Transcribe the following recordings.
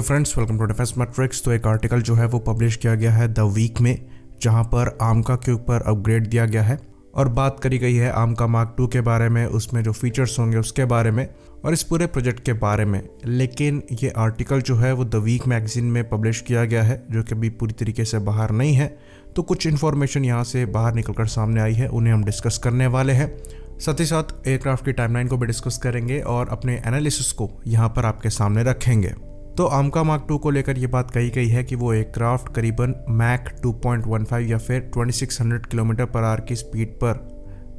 Friends, welcome to defence matrix. तो एक article जो है वो पब्लिश किया गया है द वीक में, जहां पर आमका के ऊपर अपग्रेड दिया गया है और बात करी गई है आमका मार्क 2 के बारे में, उसमें जो फीचर्स होंगे उसके बारे में और इस पूरे प्रोजेक्ट के बारे में। लेकिन ये आर्टिकल जो है वो द वीक मैगजीन में पब्लिश किया गया है, जो कि अभी पूरी तरीके से बाहर नहीं है। तो कुछ इन्फॉर्मेशन यहाँ से बाहर निकलकर सामने आई है, उन्हें हम डिस्कस करने वाले हैं। साथ ही साथ एयरक्राफ्ट की टाइमलाइन को भी डिस्कस करेंगे और अपने एनालिसिस को यहाँ पर आपके सामने रखेंगे। तो आमका मार्क 2 को लेकर ये बात कही गई है कि वो एयरक्राफ्ट करीबन मैक 2.15 या फिर 2600 किलोमीटर पर आवर की स्पीड पर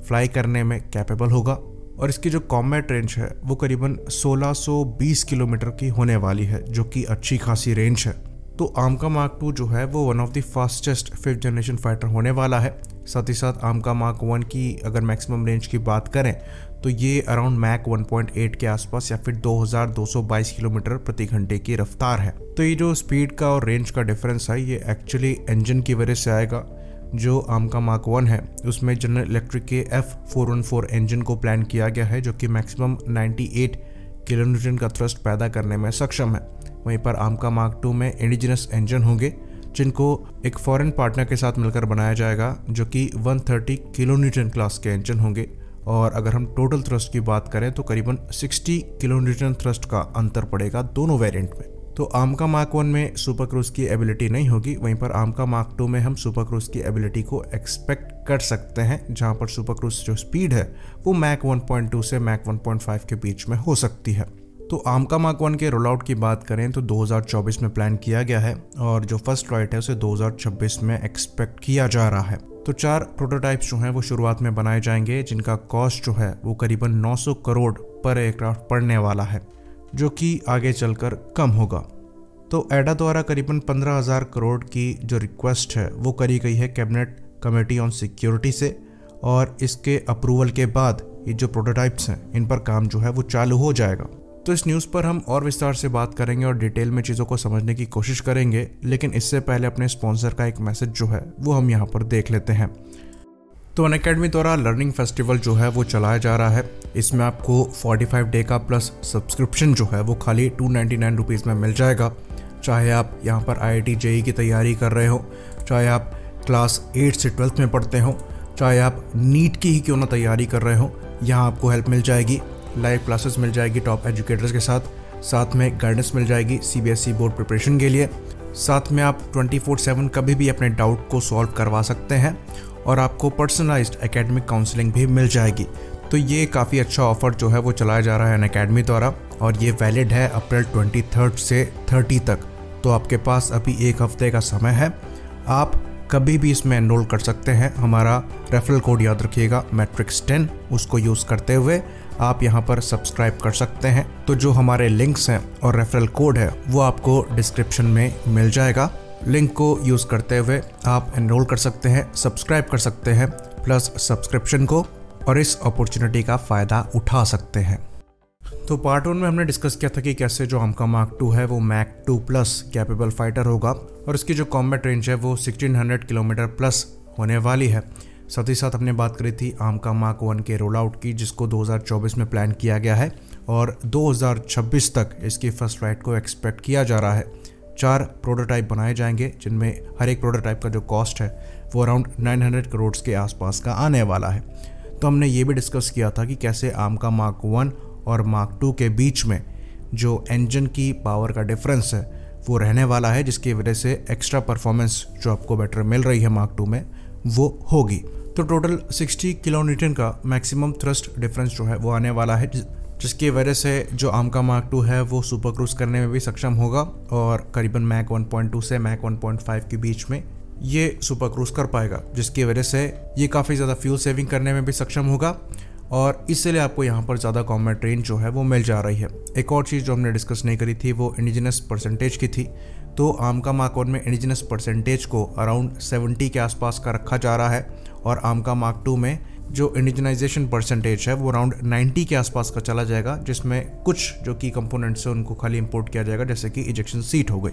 फ्लाई करने में कैपेबल होगा और इसकी जो कॉम्बैट रेंज है वो करीबन 1620 किलोमीटर की होने वाली है, जो कि अच्छी खासी रेंज है। तो आमका मार्क 2 जो है वो one of the fastest 5th generation fighter होने वाला है। साथ ही साथ आमका मार्क 1 की अगर मैक्सिमम रेंज की बात करें तो ये अराउंड मैक 1.8 के आसपास या फिर 2222 किलोमीटर प्रति घंटे की रफ्तार है। तो ये जो स्पीड का और रेंज का डिफरेंस है ये एक्चुअली इंजन की वजह से आएगा। जो आमका मार्क 1 है उसमें जनरल इलेक्ट्रिक के F414 इंजन को प्लान किया गया है, जो कि मैक्सिमम 98 किलोन्यूटन का थ्रस्ट पैदा करने में सक्षम है। वहीं पर आमका मार्क 2 में इंडिजिनस इंजन होंगे, जिनको एक फॉरेन पार्टनर के साथ मिलकर बनाया जाएगा, जो कि 130 किलोन्यूटन क्लास के इंजन होंगे। और अगर हम टोटल थ्रस्ट की बात करें तो करीबन 60 किलोन्यूटन थ्रस्ट का अंतर पड़ेगा दोनों वेरिएंट में। तो आमका मार्क 1 में सुपर क्रूज की एबिलिटी नहीं होगी, वहीं पर आमका मार्क 2 में हम सुपर क्रूज की एबिलिटी को एक्सपेक्ट कर सकते हैं, जहां पर सुपर क्रूज जो स्पीड है वो मैक 1.2 से मैक 1.5 के बीच में हो सकती है। तो आमका मार्क 1 के रोल आउट की बात करें तो 2024 में प्लान किया गया है और जो फर्स्ट फ्लाइट है उसे 2026 में एक्सपेक्ट किया जा रहा है। तो 4 प्रोटोटाइप्स जो हैं वो शुरुआत में बनाए जाएंगे, जिनका कॉस्ट जो है वो करीबन 900 करोड़ पर एयरक्राफ्ट पड़ने वाला है, जो कि आगे चलकर कम होगा। तो एडा द्वारा करीबन 15,000 करोड़ की जो रिक्वेस्ट है वो करी गई है कैबिनेट कमेटी ऑन सिक्योरिटी से, और इसके अप्रूवल के बाद ये जो प्रोटोटाइप्स हैं इन पर काम जो है वो चालू हो जाएगा। तो इस न्यूज़ पर हम और विस्तार से बात करेंगे और डिटेल में चीज़ों को समझने की कोशिश करेंगे, लेकिन इससे पहले अपने स्पॉन्सर का एक मैसेज जो है वो हम यहाँ पर देख लेते हैं। तो अनअकैडमी द्वारा लर्निंग फेस्टिवल जो है वो चलाया जा रहा है। इसमें आपको 45 डे का प्लस सब्सक्रिप्शन जो है वो खाली 299 रुपीज़ में मिल जाएगा। चाहे आप यहाँ पर IIT JEE की तैयारी कर रहे हो, चाहे आप क्लास 8 से 12th में पढ़ते हो, चाहे आप नीट की ही क्यों ना तैयारी कर रहे हो, यहाँ आपको हेल्प मिल जाएगी। लाइव क्लासेस मिल जाएगी टॉप एजुकेटर्स के साथ में गाइडेंस मिल जाएगी CBSE बोर्ड प्रिपरेशन के लिए। साथ में आप 24/7 कभी भी अपने डाउट को सॉल्व करवा सकते हैं और आपको पर्सनलाइज्ड एकेडमिक काउंसलिंग भी मिल जाएगी। तो ये काफ़ी अच्छा ऑफर जो है वो चलाया जा रहा है अनअकैडमी द्वारा और ये वैलिड है अप्रैल 23 से 30 तक। तो आपके पास अभी एक हफ्ते का समय है, आप कभी भी इसमें एनरोल कर सकते हैं। हमारा रेफरल कोड याद रखिएगा मैट्रिक्स10, उसको यूज़ करते हुए आप यहाँ पर सब्सक्राइब कर सकते हैं। तो जो हमारे लिंक्स हैं और रेफरल कोड है वो आपको डिस्क्रिप्शन में मिल जाएगा। लिंक को यूज़ करते हुए आप एनरोल कर सकते हैं, सब्सक्राइब कर सकते हैं प्लस सब्सक्रिप्शन को, और इस अपॉर्चुनिटी का फ़ायदा उठा सकते हैं। तो पार्ट 1 में हमने डिस्कस किया था कि कैसे जो आमका मार्क 2 है वो मैक 2 प्लस कैपेबल फाइटर होगा और इसकी जो कॉम्बैट रेंज है वो 1600 किलोमीटर प्लस होने वाली है। साथ ही साथ हमने बात करी थी आमका मार्क 1 के रोल आउट की, जिसको 2024 में प्लान किया गया है और 2026 तक इसकी फर्स्ट फ्लाइट को एक्सपेक्ट किया जा रहा है। 4 प्रोटोटाइप बनाए जाएंगे, जिनमें हर एक प्रोटोटाइप का जो कॉस्ट है वो अराउंड 900 करोड़ के आसपास का आने वाला है। तो हमने ये भी डिस्कस किया था कि कैसे आमका मार्क 1 और मार्क 2 के बीच में जो इंजन की पावर का डिफरेंस है वो रहने वाला है, जिसकी वजह से एक्स्ट्रा परफॉर्मेंस जो आपको बेटर मिल रही है मार्क 2 में वो होगी। तो टोटल 60 किलोन्यूटन का मैक्सिमम थ्रस्ट डिफरेंस जो है वो आने वाला है, जिसकी वजह से जो आमका मार्क 2 है वो सुपर क्रूज करने में भी सक्षम होगा और करीबन मैक 1.2 से मैक 1.5 के बीच में ये सुपर क्रूज कर पाएगा, जिसकी वजह से ये काफ़ी ज़्यादा फ्यूल सेविंग करने में भी सक्षम होगा और इसलिए आपको यहाँ पर ज़्यादा कॉम्बैट रेंज जो है वो मिल जा रही है। एक और चीज़ जो हमने डिस्कस नहीं करी थी वो इंडिजिनस परसेंटेज की थी। तो आमका मार्क 1 में इंडिजिनस परसेंटेज को अराउंड 70 के आसपास का रखा जा रहा है और आमका मार्क 2 में जो इंडिजनाइजेशन परसेंटेज है वो अराउंड 90 के आसपास का चला जाएगा, जिसमें कुछ जो की कंपोनेंट्स है उनको खाली इंपोर्ट किया जाएगा, जैसे कि इजेक्शन सीट हो गई।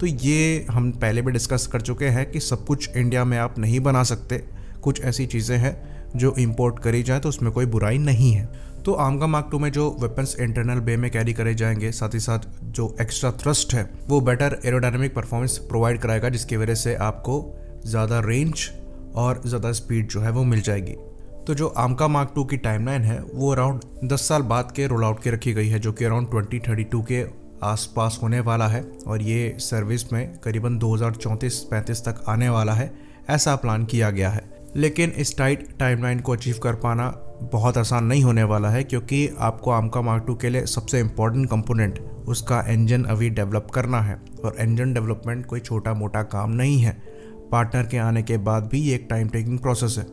तो ये हम पहले भी डिस्कस कर चुके हैं कि सब कुछ इंडिया में आप नहीं बना सकते। कुछ ऐसी चीज़ें हैं जो इंपोर्ट करी जाए तो उसमें कोई बुराई नहीं है। तो आमका मार्क II में जो वेपन्स इंटरनल बे में कैरी करे जाएंगे, साथ ही साथ जो एक्स्ट्रा थ्रस्ट है वो बेटर एरोडायनामिक परफॉर्मेंस प्रोवाइड कराएगा, जिसकी वजह से आपको ज़्यादा रेंज और ज़्यादा स्पीड जो है वो मिल जाएगी। तो जो आमका मार्क II की टाइमलाइन है वो अराउंड 10 साल बाद के रोल आउट की रखी गई है, जो कि अराउंड 2032 के आसपास होने वाला है और ये सर्विस में करीबन 2034-35 तक आने वाला है, ऐसा प्लान किया गया है। लेकिन इस टाइट टाइमलाइन को अचीव कर पाना बहुत आसान नहीं होने वाला है, क्योंकि आपको आमका मार्क II के लिए सबसे इम्पोर्टेंट कंपोनेंट उसका इंजन अभी डेवलप करना है, और इंजन डेवलपमेंट कोई छोटा मोटा काम नहीं है। पार्टनर के आने के बाद भी ये एक टाइम टेकिंग प्रोसेस है।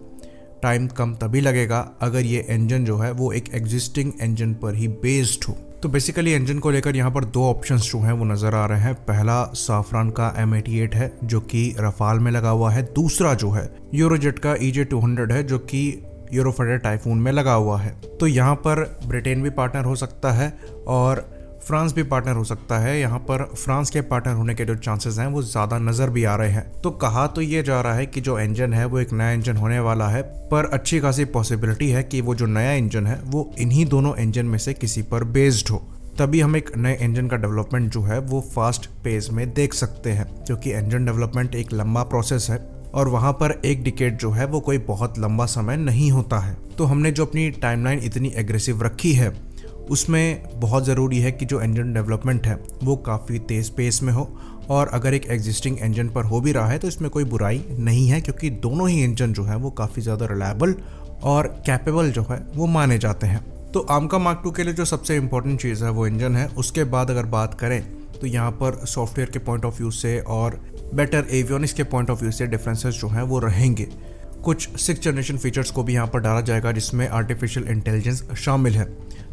टाइम कम तभी लगेगा अगर ये इंजन जो है वो एक एग्जिस्टिंग इंजन पर ही बेस्ड हो। तो बेसिकली इंजन को लेकर यहाँ पर दो ऑप्शंस जो हैं वो नज़र आ रहे हैं। पहला साफरान का M88 है जो कि रफाल में लगा हुआ है। दूसरा जो है यूरोजेट का EJ200 है जो कि यूरोफाइटर टाइफून में लगा हुआ है। तो यहाँ पर ब्रिटेन भी पार्टनर हो सकता है और फ्रांस भी पार्टनर हो सकता है। यहाँ पर फ्रांस के पार्टनर होने के जो चांसेस हैं वो ज़्यादा नज़र भी आ रहे हैं। तो कहा तो ये जा रहा है कि जो इंजन है वो एक नया इंजन होने वाला है, पर अच्छी खासी पॉसिबिलिटी है कि वो जो नया इंजन है वो इन्हीं दोनों इंजन में से किसी पर बेस्ड हो। तभी हम एक नए इंजन का डेवलपमेंट जो है वो फास्ट पेस में देख सकते हैं, क्योंकि इंजन डेवलपमेंट एक लंबा प्रोसेस है और वहाँ पर एक डिकेड जो है वो कोई बहुत लंबा समय नहीं होता है। तो हमने जो अपनी टाइमलाइन इतनी एग्रेसिव रखी है उसमें बहुत ज़रूरी है कि जो इंजन डेवलपमेंट है वो काफ़ी तेज़ पेस में हो, और अगर एक एग्जिस्टिंग इंजन पर हो भी रहा है तो इसमें कोई बुराई नहीं है, क्योंकि दोनों ही इंजन जो है वो काफ़ी ज़्यादा रिलायबल और कैपेबल जो है वो माने जाते हैं। तो आमका मार्क II के लिए जो सबसे इम्पोर्टेंट चीज़ है वो इंजन है। उसके बाद अगर बात करें तो यहाँ पर सॉफ्टवेयर के पॉइंट ऑफ व्यू से और बेटर एवियोनिक्स के पॉइंट ऑफ व्यू से डिफरेंसेस जो हैं वो रहेंगे। कुछ 6th जनरेशन फीचर्स को भी यहाँ पर डाला जाएगा जिसमें आर्टिफिशियल इंटेलिजेंस शामिल है।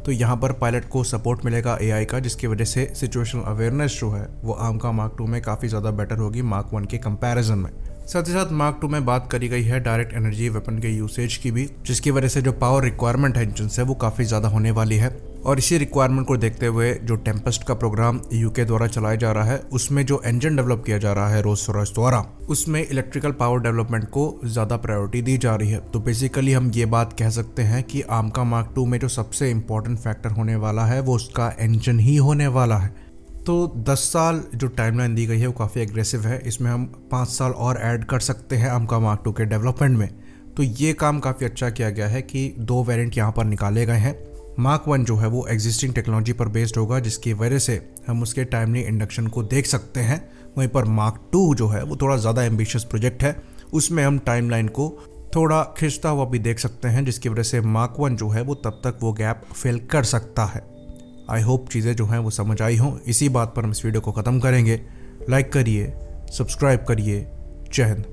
तो यहाँ पर पायलट को सपोर्ट मिलेगा AI का, जिसकी वजह से सिचुएशनल अवेयरनेस जो है वो आमका मार्क II में काफ़ी ज़्यादा बेटर होगी मार्क I के कंपैरिजन में। साथ ही साथ मार्क II में बात करी गई है डायरेक्ट एनर्जी वेपन के यूसेज की भी, जिसकी वजह से जो पावर रिक्वायरमेंट है इंजन से वो काफ़ी ज़्यादा होने वाली है। और इसी रिक्वायरमेंट को देखते हुए जो टेम्पेस्ट का प्रोग्राम UK द्वारा चलाया जा रहा है उसमें जो इंजन डेवलप किया जा रहा है रोल्स-रॉयस द्वारा, उसमें इलेक्ट्रिकल पावर डेवलपमेंट को ज़्यादा प्रायोरिटी दी जा रही है। तो बेसिकली हम ये बात कह सकते हैं कि आमका मार्क II में जो सबसे इम्पोर्टेंट फैक्टर होने वाला है वो उसका इंजन ही होने वाला है। तो 10 साल जो टाइमलाइन दी गई है वो काफ़ी एग्रेसिव है। इसमें हम 5 साल और ऐड कर सकते हैं आमका मार्क II के डेवलपमेंट में। तो ये काम काफ़ी अच्छा किया गया है कि 2 वेरिएंट यहाँ पर निकाले गए हैं। मार्क I जो है वो एग्जिस्टिंग टेक्नोलॉजी पर बेस्ड होगा, जिसकी वजह से हम उसके टाइमली इंडक्शन को देख सकते हैं। वहीं पर मार्क II जो है वो थोड़ा ज़्यादा एम्बिशियस प्रोजेक्ट है, उसमें हम टाइमलाइन को थोड़ा खिंचता हुआ भी देख सकते हैं, जिसकी वजह से मार्क I जो है वो तब तक वो गैप फिल कर सकता है। आई होप चीज़ें जो हैं वो समझ आई हों। इसी बात पर हम इस वीडियो को ख़त्म करेंगे। लाइक करिए, सब्सक्राइब करिए। जय हिंद।